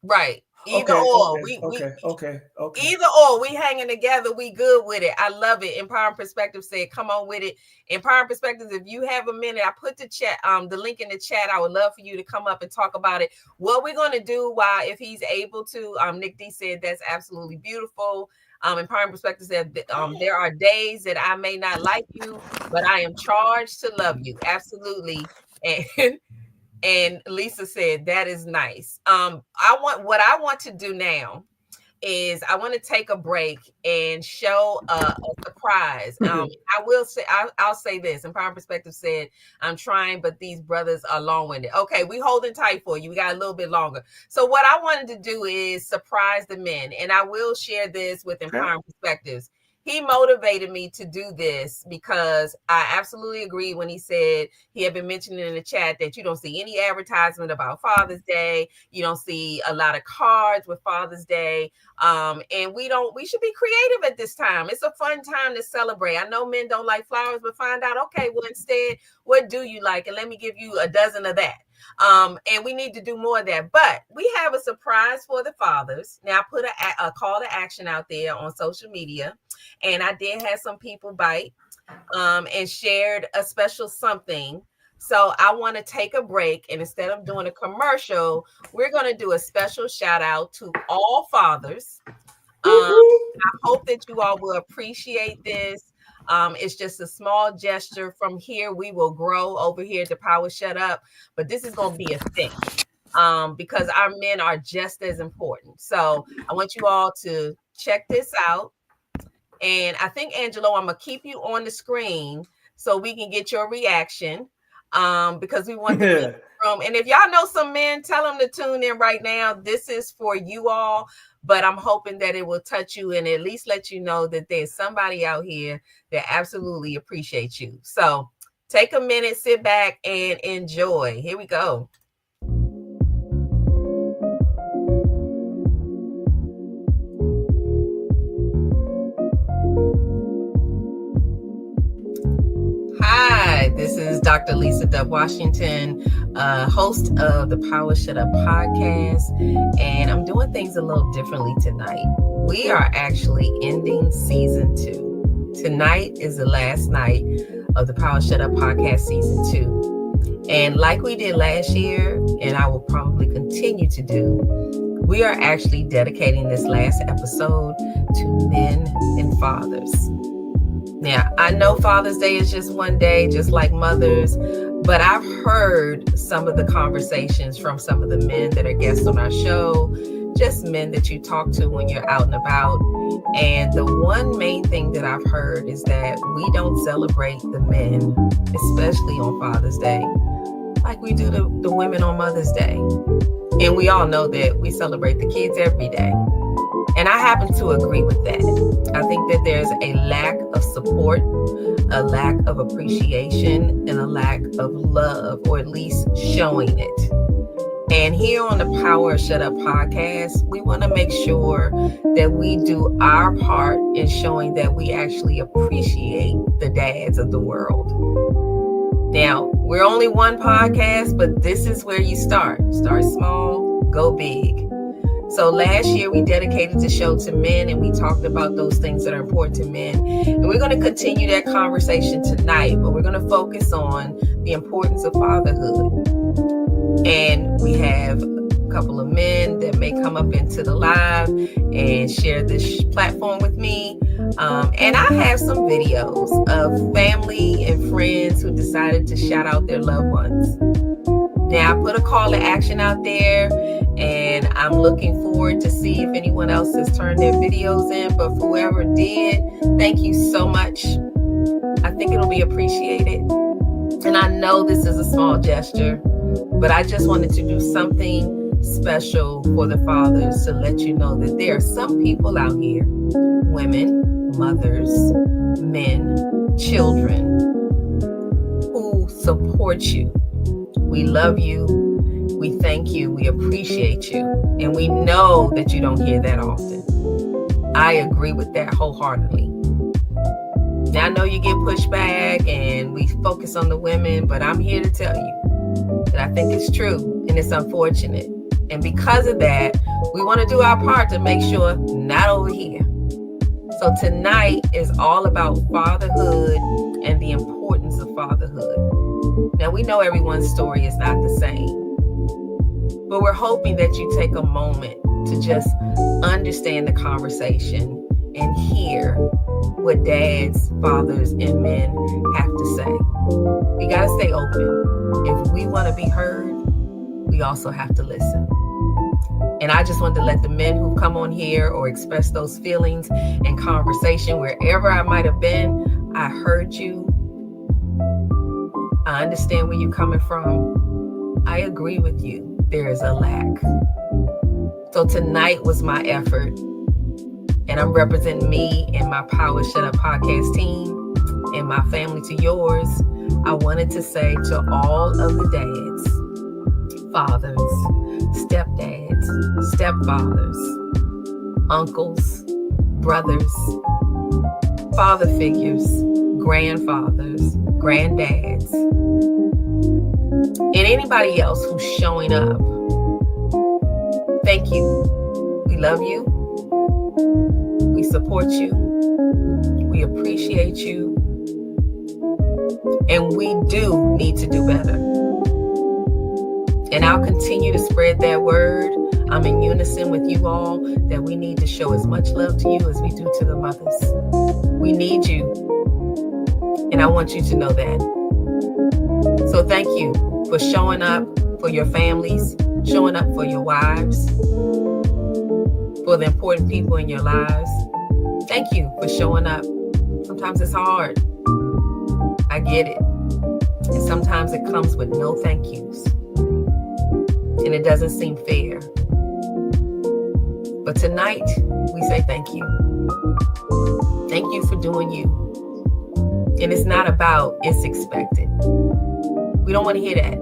Right. Either Okay, or. okay. Either or, we hanging together, we good with it. I love it. Empowering Perspective said, come on with it. Empowering Perspectives, if you have a minute, I put the link in the chat. I would love for you to come up and talk about it. What we're going to do while, if he's able to, Nick D said that's absolutely beautiful. Empowering Perspective said there are days that I may not like you, but I am charged to love you. Absolutely. And Lisa said that is nice. What I want to do now is I want to take a break and show a surprise. I will say, I'll say this. Empowering Perspective said, I'm trying, but these brothers are long-winded. Okay, we holding tight for you. We got a little bit longer. So what I wanted to do is surprise the men, and I will share this with Empowering Perspectives. He motivated me to do this because I absolutely agree when he said he had been mentioning in the chat that you don't see any advertisement about Father's Day. You don't see a lot of cards with Father's Day. And we should be creative at this time. It's a fun time to celebrate. I know men don't like flowers, but find out, okay, well, instead, what do you like? And let me give you a dozen of that. And we need to do more of that. But we have a surprise for the fathers. Now, I put a call to action out there on social media, and I did have some people bite and shared a special something. So I want to take a break, and instead of doing a commercial, we're going to do a special shout out to all fathers. I hope that you all will appreciate this. It's just a small gesture. From here, we will grow over here to Power Shut Up, but this is going to be a thing because our men are just as important. So I want you all to check this out. And I think, Angelo, I'm going to keep you on the screen so we can get your reaction because we want the men in the room. And if y'all know some men, tell them to tune in right now. This is for you all, but I'm hoping that it will touch you and at least let you know that there's somebody out here that absolutely appreciates you. So take a minute, sit back, and enjoy. Here we go. Hi, this is Dr. Lisa Dub Washington, host of the Power Shut Up podcast, and I'm doing things a little differently tonight. We are actually ending season 2. Tonight is the last night of the Power Shut Up podcast season 2. And like we did last year, and I will probably continue to do, we are actually dedicating this last episode to men and fathers. Now, I know Father's Day is just one day, just like Mother's, but I've heard some of the conversations from some of the men that are guests on our show, just men that you talk to when you're out and about. And the one main thing that I've heard is that we don't celebrate the men, especially on Father's Day, like we do the women on Mother's Day. And we all know that we celebrate the kids every day. And I happen to agree with that. I think that there's a lack of support, a lack of appreciation, and a lack of love, or at least showing it. And here on the Power Shut Up podcast, we want to make sure that we do our part in showing that we actually appreciate the dads of the world. Now, we're only one podcast, but this is where you start. Start small, go big. So last year we dedicated the show to men, and we talked about those things that are important to men. And we're going to continue that conversation tonight, but we're going to focus on the importance of fatherhood. And we have a couple of men that may come up into the live and share this platform with me. And I have some videos of family and friends who decided to shout out their loved ones. Now, I put a call to action out there, and I'm looking forward to see if anyone else has turned their videos in. But for whoever did, thank you so much. I think it'll be appreciated. And I know this is a small gesture, but I just wanted to do something special for the fathers to let you know that there are some people out here, women, mothers, men, children, who support you. We love you, we thank you, we appreciate you, and we know that you don't hear that often. I agree with that wholeheartedly. Now, I know you get pushback and we focus on the women, but I'm here to tell you that I think it's true and it's unfortunate And because of that, we want to do our part to make sure not over here. So tonight is all about fatherhood and the importance of fatherhood. Now, we know everyone's story is not the same, but we're hoping that you take a moment to just understand the conversation and hear what dads, fathers, and men have to say. We got to stay open. If we want to be heard, we also have to listen. And I just wanted to let the men who come on here or express those feelings in conversation, wherever I might have been, I heard you. I understand where you're coming from. I agree with you. There is a lack. So tonight was my effort, and I'm representing me and my Power Shut Up podcast team and my family to yours. I wanted to say to all of the dads, fathers, stepdads, stepfathers, uncles, brothers, father figures, grandfathers, granddads, and anybody else who's showing up. Thank you. We love you. We support you. We appreciate you. And we do need to do better. And I'll continue to spread that word. I'm in unison with you all that we need to show as much love to you as we do to the mothers. We need you. And I want you to know that. So thank you for showing up for your families, showing up for your wives, for the important people in your lives. Thank you for showing up. Sometimes it's hard. I get it. And sometimes it comes with no thank yous. And it doesn't seem fair. But tonight, we say thank you. Thank you for doing you. And it's not about it's expected. We don't want to hear that.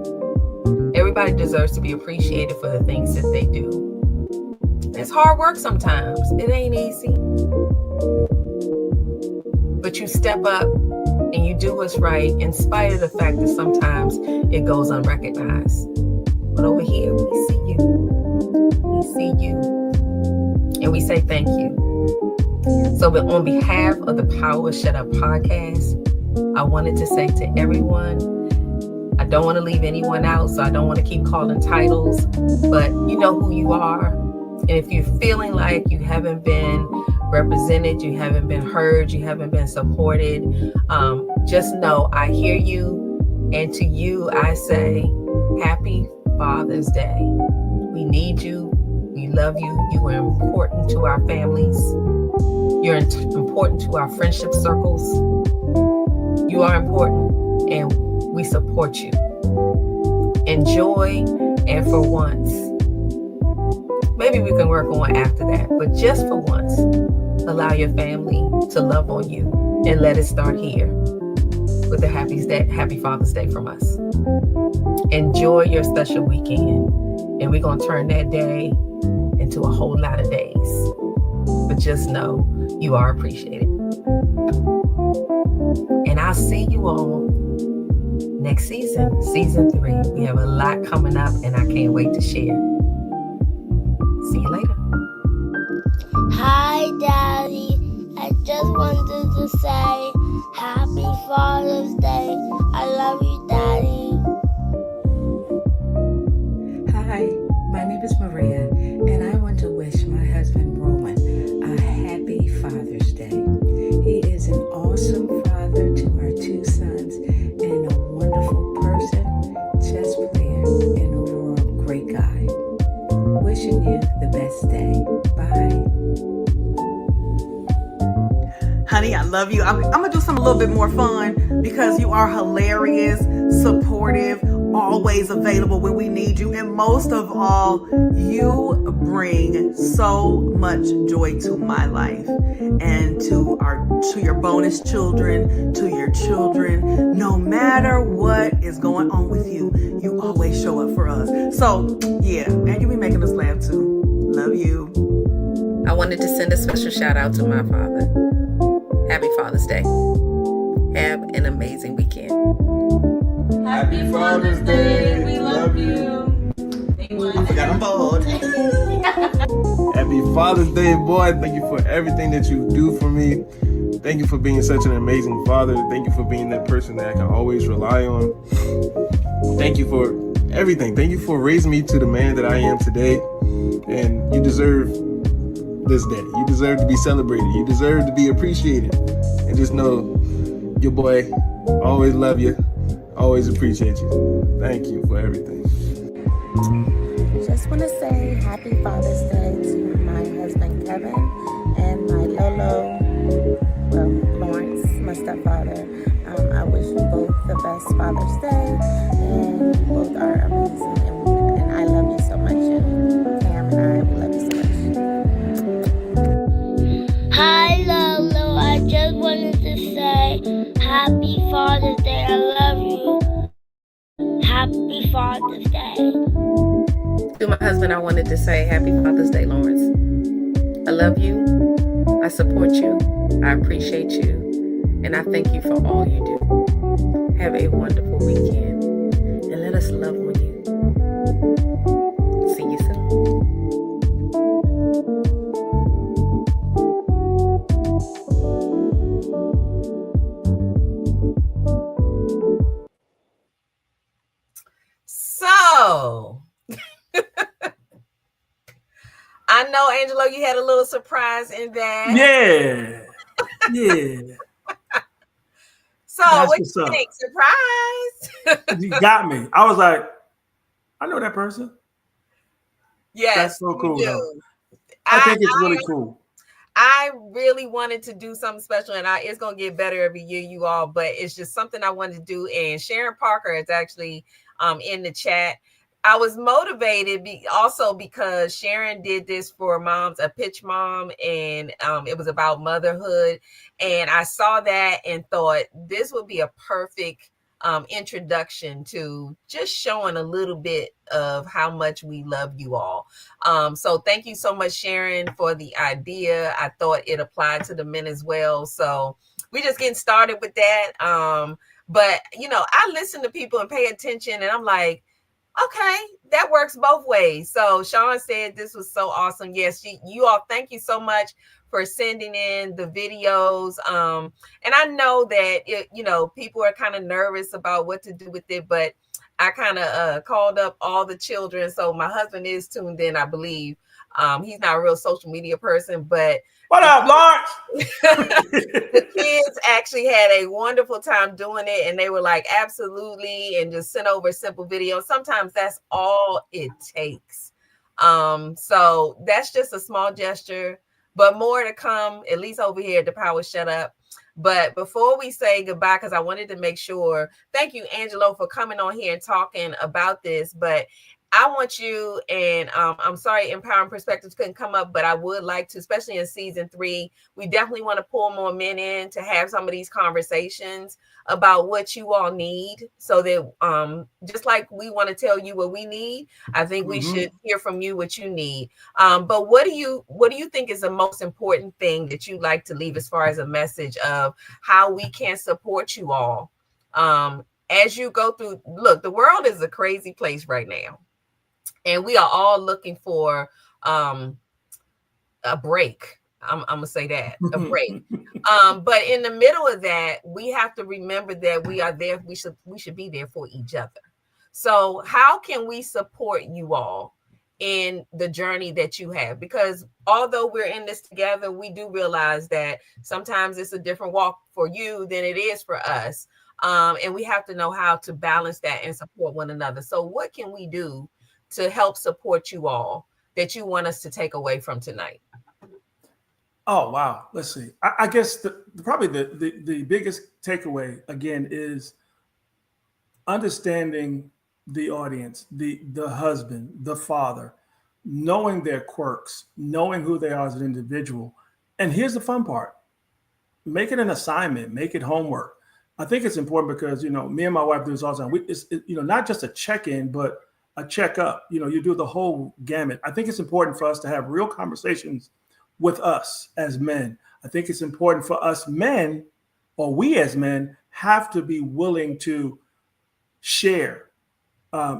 Everybody deserves to be appreciated for the things that they do. It's hard work sometimes. It ain't easy. But you step up and you do what's right in spite of the fact that sometimes it goes unrecognized. But over here, we see you. We see you. And we say thank you. So on behalf of the Power Shut Up podcast, I wanted to say to everyone, I don't want to leave anyone out, so I don't want to keep calling titles, but you know who you are. And if you're feeling like you haven't been represented, you haven't been heard, you haven't been supported, just know I hear you. And to you, I say, Happy Father's Day. We need you. We love you. You are important to our families. You're important to our friendship circles. You are important, and we support you. Enjoy, and for once, maybe we can work on after that, but just for once, allow your family to love on you, and let it start here with a happy Father's Day from us. Enjoy your special weekend, and we're going to turn that day into a whole lot of days. But just know you are appreciated. And I'll see you all next season, season 3. We have a lot coming up, and I can't wait to share. See you later. Hi, Daddy. I just wanted to say Happy Father's Day. I love you, Daddy. Hi, my name is Maria, and I want to wish my husband Roman a happy Father's Day. He is an awesome father to our 2 sons and a wonderful person, chess player, and overall great guy. Wishing you the best day. Bye. Honey, I love you. I'm going to do something a little bit more fun because you are hilarious, supportive, always available when we need you. And most of all, you bring so much joy to my life and to your bonus children, to your children. No matter what is going on with you, you always show up for us. So, yeah, and you be making us laugh too. Love you. I wanted to send a special shout out to my father. Happy Father's Day. Have an amazing weekend. Happy Father's Day. We love you. Got them bold. Happy Father's Day, boy. Thank you for everything that you do for me. Thank you for being such an amazing father. Thank you for being that person that I can always rely on. Thank you for everything. Thank you for raising me to the man that I am today. And you deserve this day. You deserve to be celebrated. You deserve to be appreciated. And just know, your boy, always love you, always appreciate you. Thank you for everything. Just want to say happy Father's Day to my husband Kevin and my Lolo, Lawrence, my stepfather. I wish you both the best Father's Day, and you both are amazing, and I love you so much, and Cam and I, we love you so much. Hi, Lolo. I just wanted to say happy Father's Day. I love you. Happy Father's Day. To my husband, I wanted to say happy Father's Day, Lawrence. I love you. I support you. I appreciate you. And I thank you for all you do. Have a wonderful weekend. And let us love on you. See you soon. So, I know, Angelo, you had a little surprise in that. Yeah. So, That's what what's you up. think? Surprise? You got me. I was like, I know that person. Yes, That's so cool, you though. do. I think it's really cool. I really wanted to do something special, and it's going to get better every year, you all, but it's just something I wanted to do. And Sharon Parker is actually in the chat. I was motivated also because Sharon did this for moms, a pitch mom, and it was about motherhood. And I saw that and thought this would be a perfect introduction to just showing a little bit of how much we love you all. So thank you so much, Sharon, for the idea. I thought it applied to the men as well. So we just getting started with that. But I listen to people and pay attention, and I'm like, okay, that works both ways. So Sean said this was so awesome. Yes, you all, thank you so much for sending in the videos. And I know that people are kind of nervous about what to do with it, but I kind of called up all the children. So my husband is tuned in, I believe. He's not a real social media person, but what up, Lawrence? The kids actually had a wonderful time doing it, and they were like, absolutely, and just sent over a simple video. Sometimes that's all it takes. So that's just a small gesture, but more to come, at least over here at the Power Shut Up. But before we say goodbye, because I wanted to make sure, thank you, Angelo, for coming on here and talking about this. But I want you, and I'm sorry, Empowering Perspectives couldn't come up, but I would like to, especially in season 3, we definitely want to pull more men in to have some of these conversations about what you all need, so that just like we want to tell you what we need, I think we should hear from you what you need. But what do you think is the most important thing that you'd like to leave as far as a message of how we can support you all as you go through? Look, the world is a crazy place right now. And we are all looking for a break. I'm gonna say that, a break. But in the middle of that, we have to remember that we are there. We should be there for each other. So how can we support you all in the journey that you have? Because although we're in this together, we do realize that sometimes it's a different walk for you than it is for us. And we have to know how to balance that and support one another. So what can we do to help support you all that you want us to take away from tonight? Oh, wow. Let's see. I guess probably the biggest takeaway, again, is understanding the audience, the husband, the father, knowing their quirks, knowing who they are as an individual. And here's the fun part. Make it an assignment, make it homework. I think it's important because, me and my wife do this all the time. It's not just a check-in, but a checkup. You do the whole gamut. I think it's important for us to have real conversations with us as men. I think it's important for us men, or we as men, have to be willing to share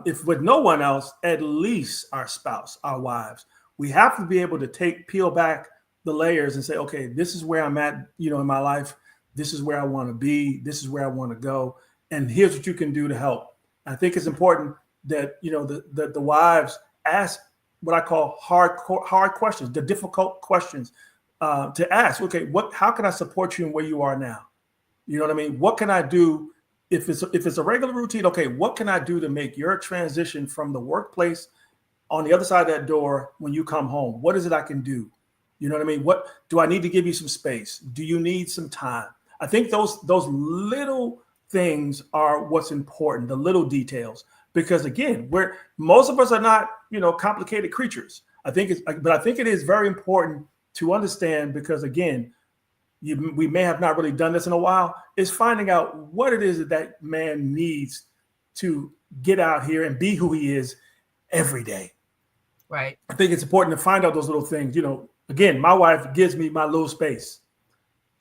if with no one else, at least our spouse, our wives. We have to be able to peel back the layers and say, okay, this is where I'm at, in my life. This is where I want to be. This is where I want to go. And here's what you can do to help. I think it's important that the wives ask what I call hard questions, the difficult questions to ask. Okay, how can I support you in where you are now? You know what I mean? What can I do if it's a regular routine? Okay, what can I do to make your transition from the workplace on the other side of that door when you come home? What is it I can do? You know what I mean? What do I need to give you some space? Do you need some time? I think those little things are what's important, the little details. Because again, most of us are not, complicated creatures. But I think it is very important to understand, because again, we may have not really done this in a while, is finding out what it is that man needs to get out here and be who he is every day. Right. I think it's important to find out those little things. Again, my wife gives me my little space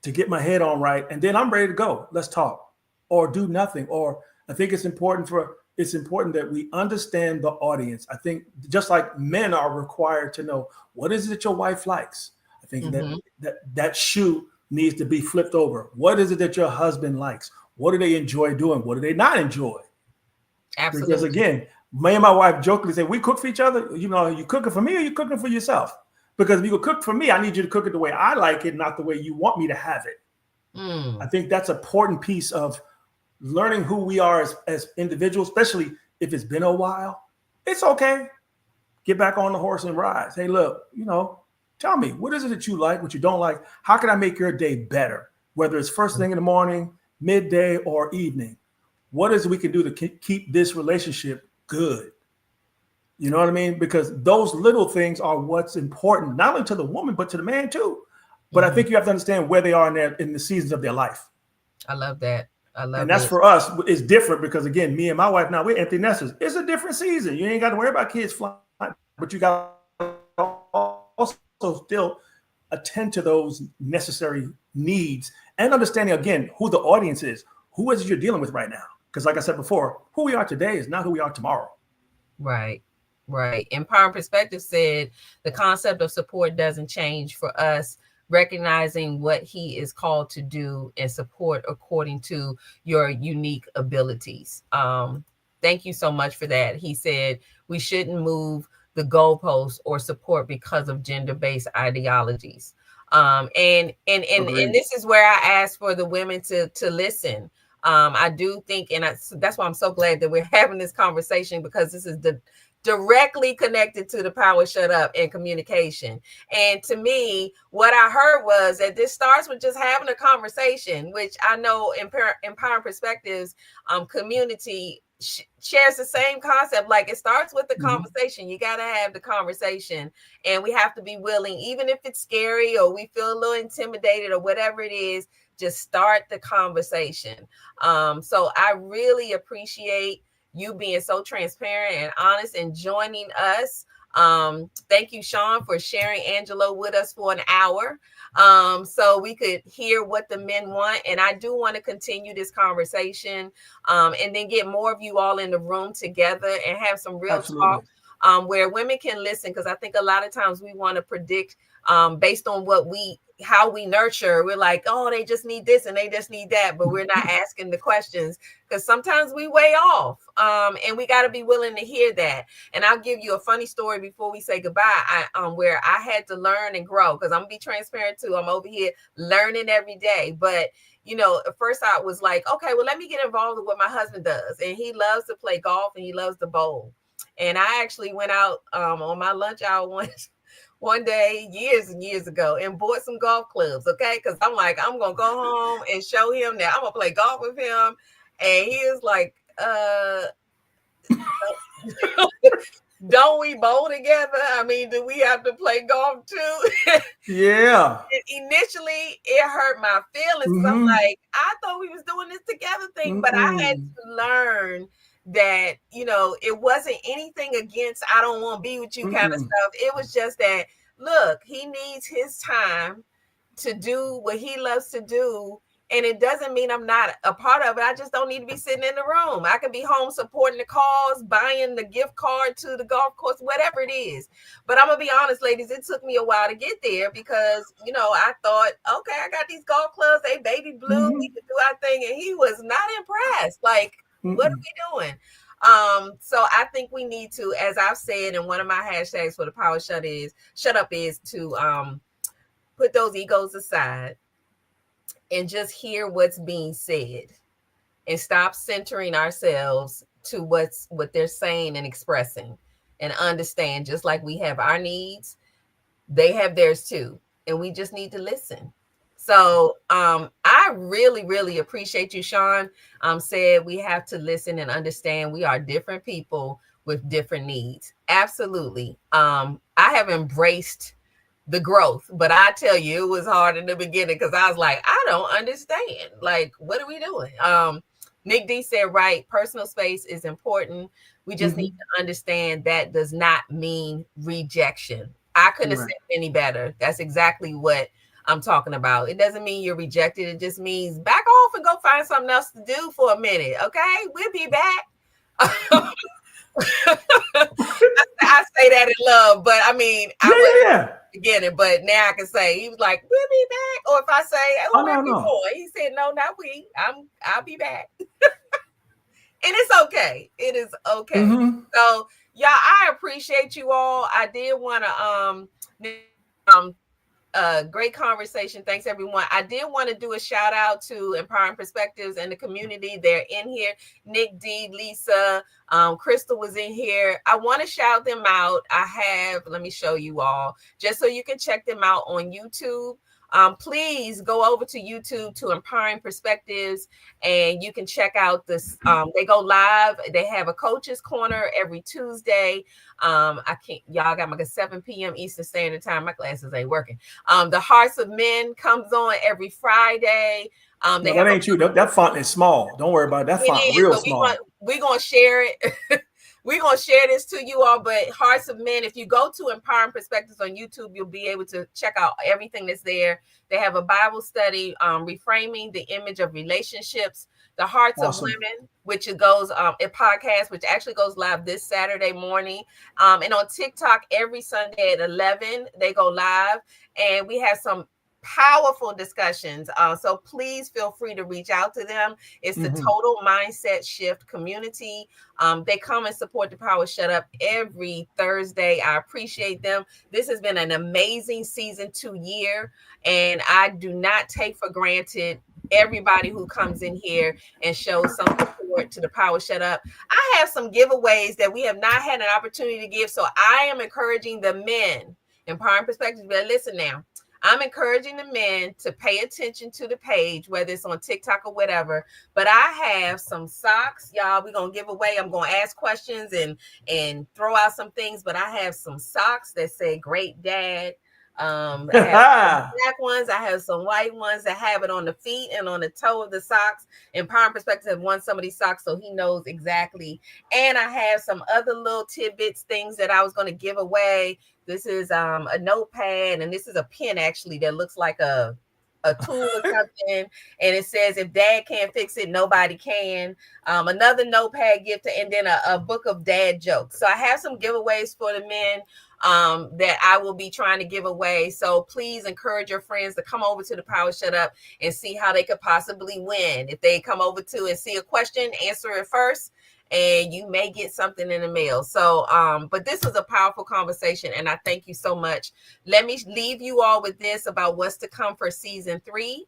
to get my head on right, and then I'm ready to go. Let's talk, or do nothing. Or I think it's important that we understand the audience. I think just like men are required to know what is it that your wife likes. I think that shoe needs to be flipped over. What is it that your husband likes? What do they enjoy doing? What do they not enjoy? Absolutely. Because again, me and my wife jokingly say, we cook for each other. You cooking for me or you cooking for yourself? Because if you cook for me, I need you to cook it the way I like it, not the way you want me to have it. I think that's an important piece of learning who we are as individuals, especially if it's been a while. It's okay. Get back on the horse and ride. Hey, look, tell me, what is it that you like, what you don't like? How can I make your day better? Whether it's first thing in the morning, midday, or evening. What is it we can do to keep this relationship good? You know what I mean? Because those little things are what's important, not only to the woman, but to the man too. But I think you have to understand where they are in the seasons of their life. I love that. And that's for us, it's different because again, me and my wife now, we're empty nesters. It's a different season. You ain't got to worry about kids flying, but you got to also still attend to those necessary needs and understanding again who the audience is. Who is it you're dealing with right now? Because like I said before, who we are today is not who we are tomorrow. Right. Empowering Perspective said the concept of support doesn't change for us, recognizing what he is called to do and support according to your unique abilities. Thank you so much for that. He said we shouldn't move the goalposts or support because of gender-based ideologies. And this is where I ask for the women to listen. I do think, and that's why I'm so glad that we're having this conversation, because this is directly connected to the power shut up and communication. And to me, what I heard was that this starts with just having a conversation, which I know Empowering Perspectives community shares the same concept. Like it starts with the conversation. You got to have the conversation, and we have to be willing, even if it's scary or we feel a little intimidated or whatever it is, just start the conversation. So I really appreciate you being so transparent and honest and joining us. Thank you, Sean, for sharing Angelo with us for an hour, so we could hear what the men want. And I do want to continue this conversation and then get more of you all in the room together and have some real talk where women can listen, because I think a lot of times we want to predict based on how we nurture. We're like, oh, they just need this and they just need that, but we're not asking the questions, because sometimes we way off, and we got to be willing to hear that. And I'll give you a funny story before we say goodbye, where I had to learn and grow, because I'm gonna be transparent too. I'm over here learning every day. But at first I was like, okay, well, let me get involved with what my husband does, and he loves to play golf and he loves to bowl. And I actually went out on my lunch hour one day years and years ago and bought some golf clubs, okay? Because I'm like, I'm going to go home and show him that I'm going to play golf with him. And he was like, don't we bowl together? I mean, do we have to play golf too? Yeah. Initially, it hurt my feelings. I'm like, I thought we was doing this together thing, but I had to learn that, it wasn't anything against, I don't want to be with you kind of stuff. It was just that, look, he needs his time to do what he loves to do. And it doesn't mean I'm not a part of it. I just don't need to be sitting in the room. I could be home supporting the cause, buying the gift card to the golf course, whatever it is. But I'm going to be honest, ladies, it took me a while to get there because, I thought, okay, I got these golf clubs. They baby blue. We can do our thing. And he was not impressed. Like, what are we doing? So I think we need to, as I've said, and one of my hashtags for the Power Shut Up is to put those egos aside and just hear what's being said and stop centering ourselves to what they're saying and expressing, and understand just like we have our needs, they have theirs too. And we just need to listen. So I really, really appreciate you, Sean. Said we have to listen and understand we are different people with different needs. Absolutely. I have embraced the growth, but I tell you, it was hard in the beginning because I was like, I don't understand. Like, what are we doing? Nick D said, right, personal space is important. We just need to understand that does not mean rejection. I couldn't have said it any better. That's exactly what I'm talking about. It doesn't mean you're rejected. It just means back off and go find something else to do for a minute. Okay, we'll be back. I say that in love, but I mean, I beginning, but now I can say he was like, "We'll be back," or if I say, "Oh, where we going?" He said, "No, not we. I'll be back," and it's okay. It is okay. So, yeah, I appreciate you all. I did want to great conversation. Thanks, everyone. I did want to do a shout out to Empowering Perspectives and the community. They're in here. Nick D, Lisa, Crystal was in here. I want to shout them out. Let me show you all, just so you can check them out on YouTube. Please go over to YouTube to Empowering Perspectives, and you can check out this. They go live. They have a coach's corner every Tuesday. Y'all got my 7 p.m. Eastern Standard Time. My glasses ain't working. The Hearts of Men comes on every Friday. That ain't you. That font is small. Don't worry about it. That font real small. We're going to share it. We're going to share this to you all, but Hearts of Men, if you go to Empowering Perspectives on YouTube, you'll be able to check out everything that's there. They have a Bible study, reframing the image of relationships. The Hearts of Women, which it goes, a podcast, which actually goes live this Saturday morning. And on TikTok, every Sunday at 11, they go live. And we have some powerful discussions. So please feel free to reach out to them. It's the Total Mindset Shift community. They come and support the Power Shut Up every Thursday. I appreciate them. This has been an amazing season 2 year, and I do not take for granted everybody who comes in here and shows some support to the Power Shut Up. I have some giveaways that we have not had an opportunity to give. So I am encouraging the men, Empowering Perspectives, but listen now. I'm encouraging the men to pay attention to the page, whether it's on TikTok or whatever. But I have some socks, y'all. We're going to give away. I'm going to ask questions and throw out some things. But I have some socks that say Great Dad. I have some black ones. I have some white ones that have it on the feet and on the toe of the socks. Empowering Perspective have won some of these socks, so he knows exactly. And I have some other little tidbits, things that I was going to give away. This is a notepad, and this is a pen actually that looks like a tool or something. And it says, if dad can't fix it, nobody can. Another notepad gift, and then a book of dad jokes. So I have some giveaways for the men that I will be trying to give away. So please encourage your friends to come over to the Power Shut Up and see how they could possibly win. If they come over to and see a question, answer it first, and you may get something in the mail. So, but this was a powerful conversation, and I thank you so much. Let me leave you all with this about what's to come for season 3.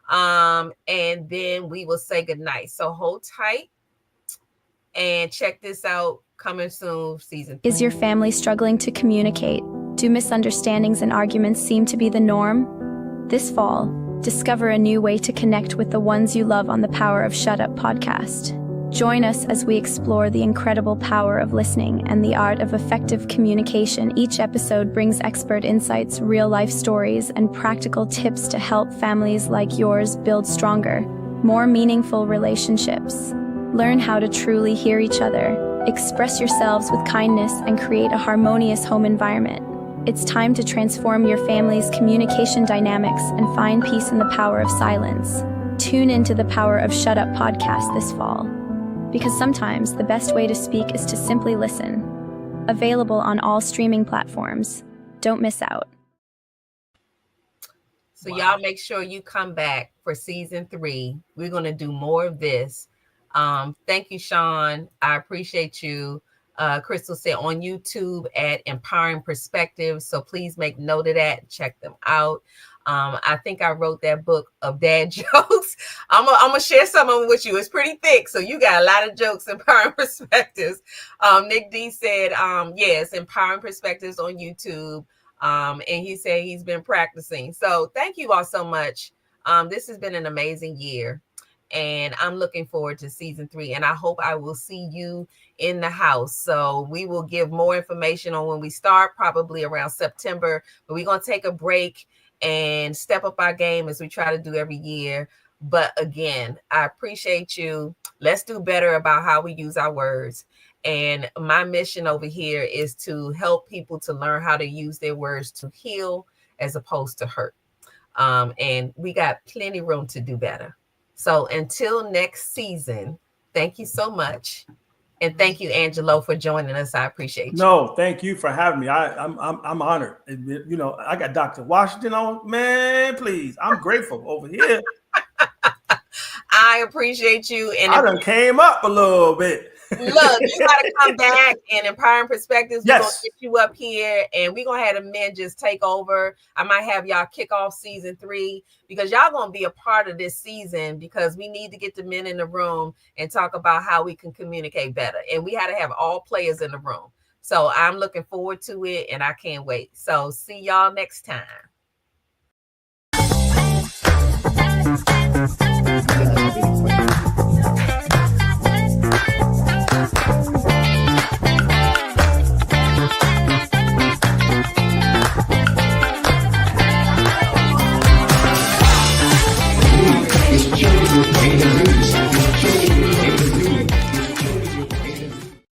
And then we will say goodnight. So hold tight and check this out. Coming soon, season 3. Is your family struggling to communicate? Do misunderstandings and arguments seem to be the norm? This fall, discover a new way to connect with the ones you love on the Power of Shut Up podcast. Join us as we explore the incredible power of listening and the art of effective communication. Each episode brings expert insights, real-life stories, and practical tips to help families like yours build stronger, more meaningful relationships. Learn how to truly hear each other, express yourselves with kindness, and create a harmonious home environment. It's time to transform your family's communication dynamics and find peace in the power of silence. Tune into the Power of Shut Up podcast this fall, because sometimes the best way to speak is to simply listen. Available on all streaming platforms. Don't miss out. So y'all make sure you come back for season 3. We're going to do more of this. Thank you, Sean. I appreciate you. Crystal said on YouTube at Empowering Perspectives. So please make note of that. Check them out. I think I wrote that book of dad jokes. I'm gonna share some of them with you. It's pretty thick, so you got a lot of jokes. Empowering Perspectives. Nick D said, yes, Empowering Perspectives on YouTube. And he said he's been practicing. So thank you all so much. This has been an amazing year, and I'm looking forward to season 3. And I hope I will see you in the house. So we will give more information on when we start, probably around September. But we're gonna take a break and step up our game as we try to do every year. But again, I appreciate you. Let's do better about how we use our words. And my mission over here is to help people to learn how to use their words to heal as opposed to hurt. And we got plenty room to do better. So until next season, thank you so much. And thank you, Angelo, for joining us. I appreciate you. No, thank you for having me. I'm honored. You know, I got Dr. Washington on. Man, please. I'm grateful over here. I appreciate you. And I done came up a little bit. Look, you got to come back and Empowering Perspectives. We're going to get you up here, and we're going to have the men just take over. I might have y'all kick off season 3 because y'all going to be a part of this season, because we need to get the men in the room and talk about how we can communicate better. And we had to have all players in the room. So I'm looking forward to it, and I can't wait. So see y'all next time.